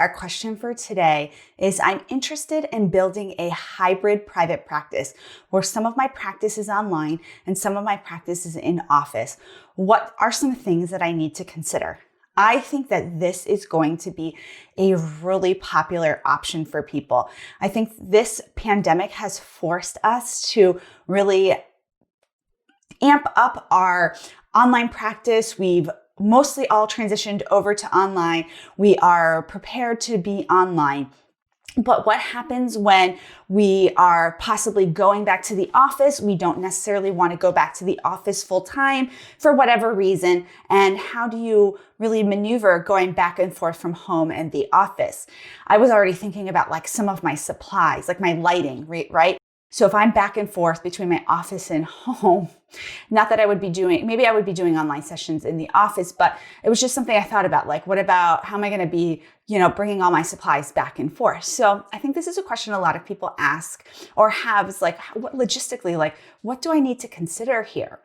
our question for today is, I'm interested in building a hybrid private practice where some of my practice is online and some of my practice is in office. What are some things that I need to consider? I think that this is going to be a really popular option for people. I think this pandemic has forced us to really amp up our online practice. We've mostly all transitioned over to online. We are prepared to be online. But what happens when we are possibly going back to the office? We don't necessarily want to go back to the office full time for whatever reason. And how do you really maneuver going back and forth from home and the office? I was already thinking about like some of my supplies, like my lighting, right? So if I'm back and forth between my office and home, not that I would be doing, maybe I would be doing online sessions in the office, but it was just something I thought about, like, what about, how am I going to be, bringing all my supplies back and forth? So I think this is a question a lot of people ask or have, is like, logistically, like, what do I need to consider here?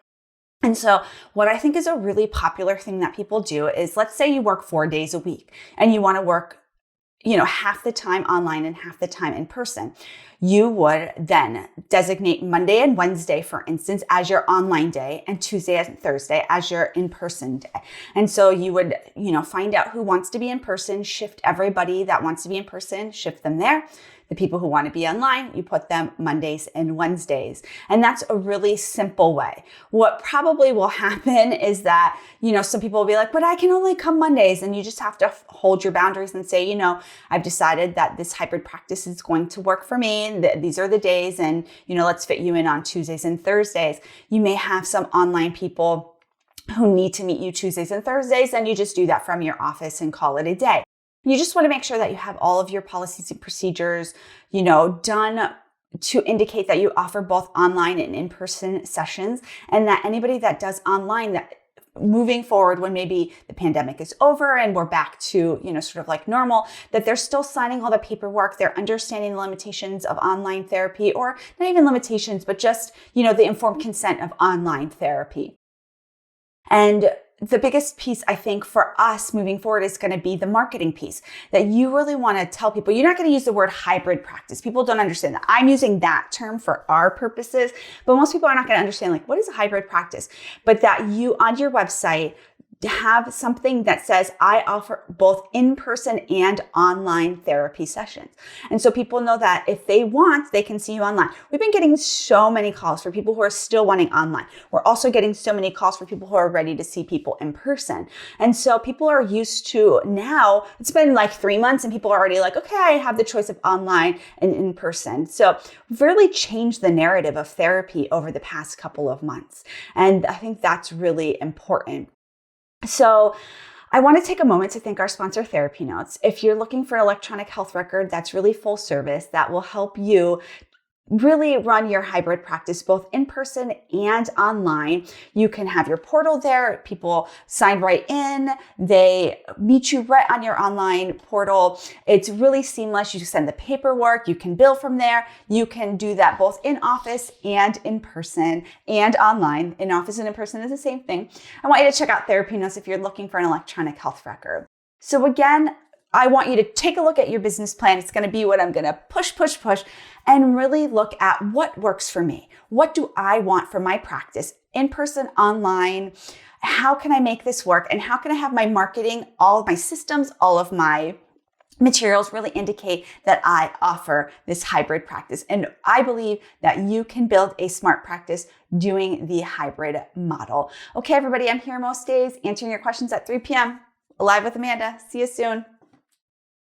And so what I think is a really popular thing that people do is, let's say you work 4 days a week and you want to work half the time online and half the time in person. You would then designate Monday and Wednesday, for instance, as your online day and Tuesday and Thursday as your in-person day. And so you would, find out who wants to be in person, shift everybody that wants to be in person, shift them there. The people who want to be online, you put them Mondays and Wednesdays. And that's a really simple way. What probably will happen is that, some people will be like, but I can only come Mondays. And you just have to hold your boundaries and say, I've decided that this hybrid practice is going to work for me. And these are the days. And, let's fit you in on Tuesdays and Thursdays. You may have some online people who need to meet you Tuesdays and Thursdays, and you just do that from your office and call it a day. You just want to make sure that you have all of your policies and procedures, done to indicate that you offer both online and in-person sessions, and that anybody that does online, that moving forward when maybe the pandemic is over and we're back to, sort of like normal, that they're still signing all the paperwork, they're understanding the limitations of online therapy, or not even limitations, but just, the informed consent of online therapy. And the biggest piece, I think, for us moving forward is going to be the marketing piece, that you really want to tell people. You're not going to use the word hybrid practice. People don't understand that. I'm using that term for our purposes, but most people are not going to understand, like, what is a hybrid practice? But that you, on your website, have something that says, I offer both in-person and online therapy sessions. And so people know that if they want, they can see you online. We've been getting so many calls for people who are still wanting online. We're also getting so many calls for people who are ready to see people in person. And so people are used to, now it's been like 3 months and people are already like, okay, I have the choice of online and in person. So we've really changed the narrative of therapy over the past couple of months. And I think that's really important. So I want to take a moment to thank our sponsor, TherapyNotes. If you're looking for an electronic health record that's really full service, that will help you really run your hybrid practice both in person and online. You can have your portal there. People sign right in. They meet you right on your online portal. It's really seamless. You send the paperwork. You can bill from there. You can do that both in office and in person and online. In office and in person is the same thing. I want you to check out TherapyNotes if you're looking for an electronic health record. So again, I want you to take a look at your business plan. It's going to be what I'm going to push, and really look at what works for me. What do I want for my practice? In person, online. How can I make this work? And how can I have my marketing, all of my systems, all of my materials really indicate that I offer this hybrid practice? And I believe that you can build a smart practice doing the hybrid model. Okay, everybody, I'm here most days answering your questions at 3 p.m. Live with Amanda. See you soon.